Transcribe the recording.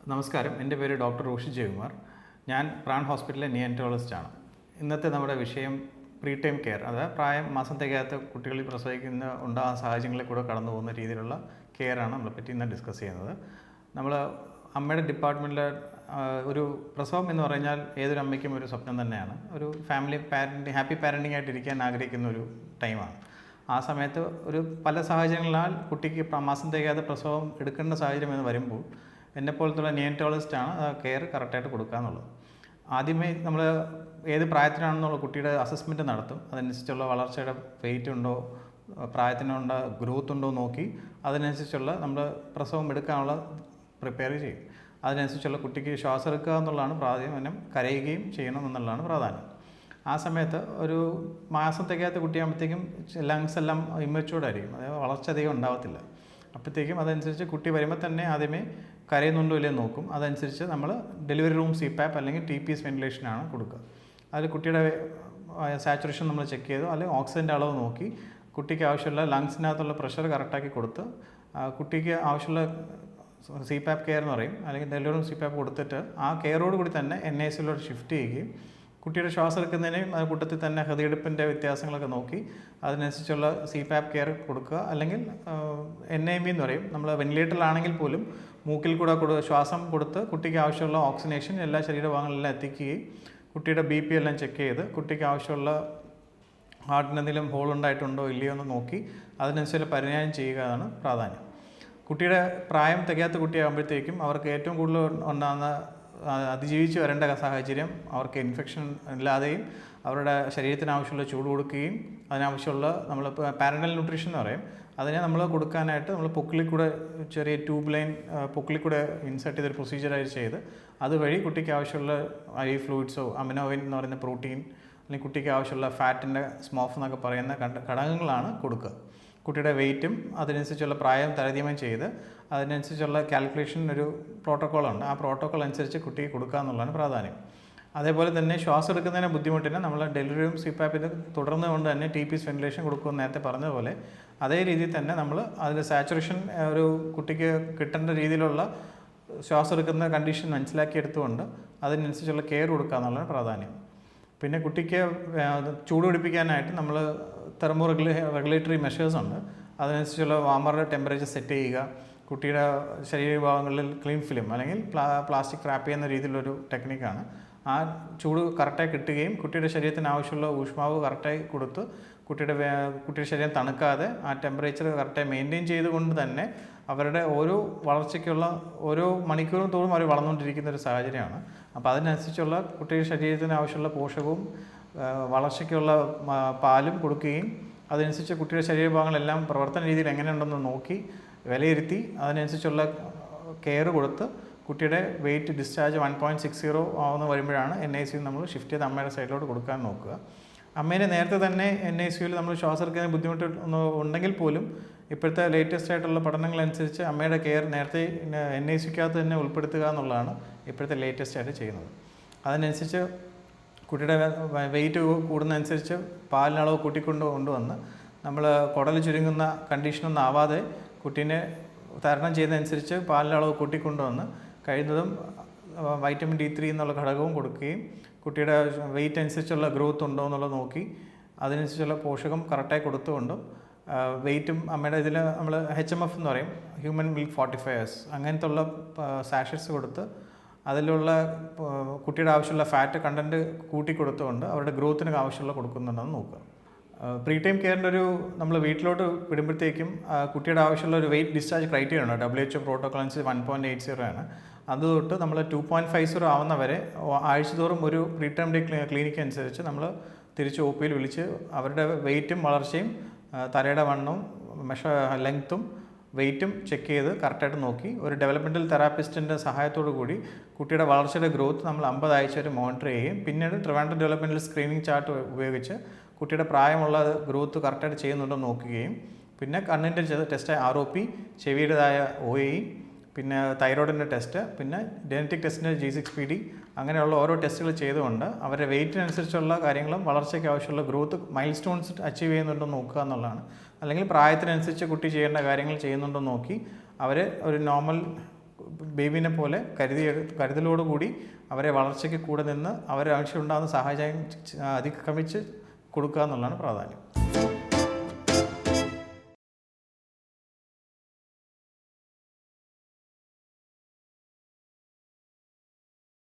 നമസ്കാരം, എൻ്റെ പേര് ഡോക്ടർ റോഷി ജയകുമാർ. ഞാൻ പ്രാൺ ഹോസ്പിറ്റലിലെ നിയോനറ്റോളജിസ്റ്റാണ്. ഇന്നത്തെ നമ്മുടെ വിഷയം പ്രീ ടൈം കെയർ, അതായത് മാസം തികയാത്ത കുട്ടികളിൽ ഉണ്ടാകുന്ന സാഹചര്യങ്ങളിൽ കൂടെ കടന്നു പോകുന്ന രീതിയിലുള്ള കെയറാണ് നമ്മളെപ്പറ്റി ഇന്ന് ഡിസ്കസ് ചെയ്യുന്നത്. നമ്മൾ അമ്മയുടെ ഡിപ്പാർട്ട്മെൻറ്റിൽ ഒരു പ്രസവം എന്ന് പറഞ്ഞാൽ ഏതൊരു അമ്മയ്ക്കും ഒരു സ്വപ്നം തന്നെയാണ്. ഒരു ഹാപ്പി പാരൻറ്റിംഗ് ആയിട്ടിരിക്കാൻ ആഗ്രഹിക്കുന്ന ഒരു ടൈമാണ്. ആ സമയത്ത് പല സാഹചര്യങ്ങളാൽ കുട്ടിക്ക് മാസം തികയാതെ പ്രസവം എടുക്കേണ്ട സാഹചര്യം എന്ന് വരുമ്പോൾ എന്നെപ്പോലത്തുള്ള നിയോനറ്റോളജിസ്റ്റാണ് കെയർ കറക്റ്റായിട്ട് കൊടുക്കുക എന്നുള്ളത്. ആദ്യമേ നമ്മൾ ഏത് പ്രായത്തിനാണെന്നുള്ള കുട്ടിയുടെ അസസ്മെൻറ്റ് നടത്തും. അതനുസരിച്ചുള്ള വളർച്ചയുടെ വെയിറ്റ് ഉണ്ടോ, പ്രായത്തിനുള്ള ഗ്രോത്ത് ഉണ്ടോ നോക്കി അതിനനുസരിച്ചുള്ള നമ്മൾ പ്രസവം എടുക്കാനുള്ള പ്രിപ്പയർ ചെയ്യും. അതിനനുസരിച്ചുള്ള കുട്ടിക്ക് ശ്വാസം എടുക്കുക എന്നുള്ളതാണ് പ്രാധാന്യം. കരയുകയും ചെയ്യണം എന്നുള്ളതാണ് പ്രാധാന്യം. ആ സമയത്ത് ഒരു മാസം തികയാത്ത കുട്ടിയാകുമ്പോഴത്തേക്കും ലങ്സ് എല്ലാം ഇമ്മച്യൂർഡായിരിക്കും, അതായത് വളർച്ച അധികം ഉണ്ടാകത്തില്ല. അപ്പോഴത്തേക്കും അതനുസരിച്ച് കുട്ടി വരുമ്പോൾ തന്നെ ആദ്യമേ കരയുന്നുണ്ടോ ഇല്ലയോ നോക്കും. അതനുസരിച്ച് നമ്മൾ ഡെലിവറി റൂം CPAP അല്ലെങ്കിൽ TPS വെന്റിലേഷനാണ് കൊടുക്കുക. അതിൽ കുട്ടിയുടെ സാച്ചുറേഷൻ നമ്മൾ ചെക്ക് ചെയ്തു, അല്ലെങ്കിൽ ഓക്സിജൻ്റെ അളവ് നോക്കി കുട്ടിക്ക് ആവശ്യമുള്ള ലങ്സിനകത്തുള്ള പ്രഷർ കറക്റ്റാക്കി കൊടുത്ത് കുട്ടിക്ക് ആവശ്യമുള്ള CPAP കെയർ എന്ന് പറയും, അല്ലെങ്കിൽ ഡെലിവറി റൂം CPAP കൊടുത്തിട്ട് ആ കെയറോട് കൂടി തന്നെ NICUലോട്ട് ഷിഫ്റ്റ് ചെയ്യുകയും കുട്ടിയുടെ ശ്വാസം എടുക്കുന്നതിനെയും അത് കൂട്ടത്തിൽ തന്നെ ഹൃദയടിപ്പിൻ്റെ വ്യത്യാസങ്ങളൊക്കെ നോക്കി അതിനനുസരിച്ചുള്ള CPAP കെയർ കൊടുക്കുക. അല്ലെങ്കിൽ NIME എന്ന് പറയും, നമ്മൾ വെന്റിലേറ്ററിലാണെങ്കിൽ പോലും മൂക്കിൽ കൂടെ ശ്വാസം കൊടുത്ത് കുട്ടിക്ക് ആവശ്യമുള്ള ഓക്സിജനേഷൻ എല്ലാ ശരീരഭാഗങ്ങളിലെല്ലാം എത്തിക്കുകയും കുട്ടിയുടെ BP എല്ലാം ചെക്ക് ചെയ്ത് കുട്ടിക്ക് ആവശ്യമുള്ള ഹാർട്ടിന് എന്തെങ്കിലും ഹോൾ ഉണ്ടായിട്ടുണ്ടോ ഇല്ലയോ എന്ന് നോക്കി അതിനനുസരിച്ച് പരിചയം ചെയ്യുക എന്നാണ് പ്രാധാന്യം. കുട്ടിയുടെ പ്രായം തികയാത്ത കുട്ടിയാകുമ്പോഴത്തേക്കും അവർക്ക് ഏറ്റവും കൂടുതൽ ഉണ്ടാകുന്ന അതിജീവിച്ച് വരേണ്ട സാഹചര്യം അവർക്ക് ഇൻഫെക്ഷൻ ഇല്ലാതെയും അവരുടെ ശരീരത്തിന് ആവശ്യമുള്ള ചൂട് കൊടുക്കുകയും അതിനാവശ്യമുള്ള നമ്മൾ പാരൻ്റൽ ന്യൂട്രീഷൻ എന്ന് പറയും, അതിനെ നമ്മൾ കൊടുക്കാനായിട്ട് നമ്മൾ പൊക്കിളിൽ കൂടെ ചെറിയ ട്യൂബ് ലൈൻ പൊക്കിളിൽ കൂടെ ഇൻസെർട്ട് ചെയ്തൊരു പ്രൊസീജിയറായിട്ട് ചെയ്ത് അതുവഴി കുട്ടിക്ക് ആവശ്യമുള്ള IV ഫ്ലൂയിഡ്സോ അമിനോവിൻ എന്ന് പറയുന്ന പ്രോട്ടീൻ അല്ലെങ്കിൽ കുട്ടിക്ക് ആവശ്യമുള്ള ഫാറ്റിൻ്റെ സ്മോഫ് എന്നൊക്കെ പറയുന്ന ഘടകങ്ങളാണ് കൊടുക്കുക. കുട്ടിയുടെ വെയിറ്റും അതിനനുസരിച്ചുള്ള പ്രായം താരതമ്യം ചെയ്ത് അതിനനുസരിച്ചുള്ള കാൽക്കുലേഷൻ ഒരു പ്രോട്ടോക്കോളുണ്ട്. ആ പ്രോട്ടോക്കോൾ അനുസരിച്ച് കുട്ടിക്ക് കൊടുക്കുക എന്നുള്ളതാണ് പ്രാധാന്യം. അതേപോലെ തന്നെ ശ്വാസം എടുക്കുന്നതിന് ബുദ്ധിമുട്ടിന് നമ്മൾ ഡെലിവറിയും CPAP തുടർന്ന് കൊണ്ട് തന്നെ TPS വെന്റിലേഷൻ കൊടുക്കുമെന്ന് നേരത്തെ പറഞ്ഞതുപോലെ അതേ രീതിയിൽ തന്നെ നമ്മൾ അതിൽ സാച്ചുറേഷൻ ഒരു കുട്ടിക്ക് കിട്ടേണ്ട രീതിയിലുള്ള ശ്വാസം എടുക്കുന്ന കണ്ടീഷൻ മനസ്സിലാക്കിയെടുത്തുകൊണ്ട് അതിനനുസരിച്ചുള്ള കെയർ കൊടുക്കുക എന്നുള്ളതാണ് പ്രാധാന്യം. പിന്നെ കുട്ടിക്ക് ചൂട് പിടിപ്പിക്കാനായിട്ട് നമ്മൾ റെഗുലേറ്ററി മെഷേഴ്സ് ഉണ്ട്. അതിനനുസരിച്ചുള്ള വാമറുടെ ടെമ്പറേച്ചർ സെറ്റ് ചെയ്യുക, കുട്ടിയുടെ ശരീരഭാഗങ്ങളിൽ ക്ലീൻ ഫിലിം അല്ലെങ്കിൽ പ്ലാസ്റ്റിക് റാപ്പ് ചെയ്യുന്ന രീതിയിലൊരു ടെക്നിക്കാണ്. ആ ചൂട് കറക്റ്റായി കിട്ടുകയും കുട്ടിയുടെ ശരീരത്തിന് ആവശ്യമുള്ള ഊഷ്മാവ് കറക്റ്റായി കൊടുത്ത് കുട്ടിയുടെ ശരീരം തണുക്കാതെ ആ ടെമ്പറേച്ചർ കറക്റ്റായി മെയിൻറ്റെയിൻ ചെയ്തുകൊണ്ട് തന്നെ അവരുടെ ഓരോ വളർച്ചയ്ക്കുള്ള ഓരോ മണിക്കൂറും തോറും അവർ വളർന്നുകൊണ്ടിരിക്കുന്ന ഒരു സാഹചര്യമാണ്. അപ്പോൾ അതിനനുസരിച്ചുള്ള കുട്ടിയുടെ ശരീരത്തിന് ആവശ്യമുള്ള പോഷകവും വളർച്ചയ്ക്കുള്ള പാലും കൊടുക്കുകയും അതനുസരിച്ച് കുട്ടിയുടെ ശരീരഭാഗങ്ങളെല്ലാം പ്രവർത്തന രീതിയിൽ എങ്ങനെയുണ്ടെന്ന് നോക്കി വിലയിരുത്തി അതിനനുസരിച്ചുള്ള കെയർ കൊടുത്ത് കുട്ടിയുടെ വെയിറ്റ് ഡിസ്ചാർജ് 1.60 ആവുന്ന വരുമ്പോഴാണ് NICU നമ്മൾ ഷിഫ്റ്റ് ചെയ്ത് അമ്മയുടെ സൈഡിലോട്ട് കൊടുക്കാൻ നോക്കുക. അമ്മേനെ നേരത്തെ തന്നെ NICUവിൽ നമ്മൾ ശ്വാസം എടുക്കാൻ ബുദ്ധിമുട്ട് ഉണ്ടെങ്കിൽ പോലും ഇപ്പോഴത്തെ ലേറ്റസ്റ്റ് ആയിട്ടുള്ള പഠനങ്ങളനുസരിച്ച് അമ്മയുടെ കെയർ നേരത്തെ NICUക്കകത്ത് തന്നെ ഉൾപ്പെടുത്തുക എന്നുള്ളതാണ് ഇപ്പോഴത്തെ ലേറ്റസ്റ്റ് ആയിട്ട് ചെയ്യുന്നത്. അതിനനുസരിച്ച് കുട്ടിയുടെ വെയിറ്റ് കൂടുന്നതനുസരിച്ച് പാലിനളവ് കൊണ്ടുവന്ന് നമ്മൾ കുടൽ ചുരുങ്ങുന്ന കണ്ടീഷനൊന്നും ആവാതെ കുട്ടീനെ തരണം ചെയ്യുന്നതനുസരിച്ച് പാലിനളവ് കൂട്ടിക്കൊണ്ടുവന്ന് കഴിയുന്നതും വൈറ്റമിൻ D3 എന്നുള്ള ഘടകവും കൊടുക്കുകയും കുട്ടിയുടെ വെയിറ്റ് അനുസരിച്ചുള്ള ഗ്രോത്ത് ഉണ്ടോ എന്നുള്ളത് നോക്കി അതിനനുസരിച്ചുള്ള പോഷകം കറക്റ്റായി കൊടുത്തുകൊണ്ടും വെയിറ്റും അമ്മയുടെ ഇതിൽ നമ്മൾ HMF എന്ന് പറയും, ഹ്യൂമൻ മിൽക്ക് ഫോർട്ടിഫയേഴ്സ്, അങ്ങനത്തെ ഉള്ള സാഷറ്റ്സ് കൊടുത്ത് അതിലുള്ള കുട്ടിയുടെ ആവശ്യമുള്ള ഫാറ്റ് കണ്ടൻറ്റ് കൂട്ടിക്കൊടുത്തുകൊണ്ട് അവരുടെ ഗ്രോത്തിന് ആവശ്യമുള്ള കൊടുക്കുന്നുണ്ടെന്ന് നോക്കുക. പ്രീ ടൈം കെയറിൻ്റെ നമ്മൾ വീട്ടിലോട്ട് വിടുമ്പോഴത്തേക്കും കുട്ടിയുടെ ആവശ്യമുള്ള ഒരു വെയിറ്റ് ഡിസ്ചാർജ് ക്രൈറ്റീരിയ ഉണ്ട്. WHO പ്രോട്ടോക്കോൾ അനുസരിച്ച് 1.80 ആണ്. അത് തൊട്ട് നമ്മൾ 2.50 ആവുന്നവരെ ആഴ്ചതോറും ഒരു പ്രീ ടൈം ഡേ ക്ലിനിക്ക് അനുസരിച്ച് നമ്മൾ തിരിച്ച് OPയിൽ വിളിച്ച് അവരുടെ വെയിറ്റും വളർച്ചയും തലയുടെ വണ്ണവും ലെങ്ത്തും വെയിറ്റും ചെക്ക് ചെയ്ത് കറക്റ്റായിട്ട് നോക്കി ഒരു ഡെവലപ്മെൻറ്റൽ തെറാപ്പിസ്റ്റിൻ്റെ സഹായത്തോടു കൂടി കുട്ടിയുടെ വളർച്ചയുടെ ഗ്രോത്ത് നമ്മൾ 50 ആഴ്ച വരെ മോണിറ്റർ ചെയ്യുകയും പിന്നീട് ട്രിവാൻഡ്രം ഡെവലപ്മെൻറ്റൽ സ്ക്രീനിങ് ചാർട്ട് ഉപയോഗിച്ച് കുട്ടിയുടെ പ്രായമുള്ള ഗ്രോത്ത് കറക്റ്റായിട്ട് ചെയ്യുന്നുണ്ടോ നോക്കുകയും പിന്നെ കണ്ണിൻ്റെ ടെസ്റ്റ് ROP, ചെവിയുടേതായ OAE, പിന്നെ തൈറോയിഡിൻ്റെ ടെസ്റ്റ്, പിന്നെ ജനറ്റിക് ടെസ്റ്റിൻ്റെ G6PD, അങ്ങനെയുള്ള ഓരോ ടെസ്റ്റുകൾ ചെയ്തുകൊണ്ട് അവരുടെ വെയിറ്റിനനുസരിച്ചുള്ള കാര്യങ്ങളും വളർച്ചയ്ക്ക് ആവശ്യമുള്ള ഗ്രോത്ത് മൈൽ സ്റ്റോൺസ് അച്ചീവ് ചെയ്യുന്നുണ്ടോ നോക്കുക എന്നുള്ളതാണ്. അല്ലെങ്കിൽ പ്രായത്തിനനുസരിച്ച് കുട്ടി ചെയ്യേണ്ട കാര്യങ്ങൾ ചെയ്യുന്നുണ്ടോ നോക്കി അവരെ ഒരു നോർമൽ ബേബീനെ പോലെ കരുതലോടുകൂടി അവരെ വളർച്ചയ്ക്ക് കൂടെ നിന്ന് അവരെ ആവശ്യമുണ്ടാകുന്ന സാഹചര്യം അതിക്രമിച്ച് കൊടുക്കുക എന്നുള്ളതാണ് പ്രാധാന്യം.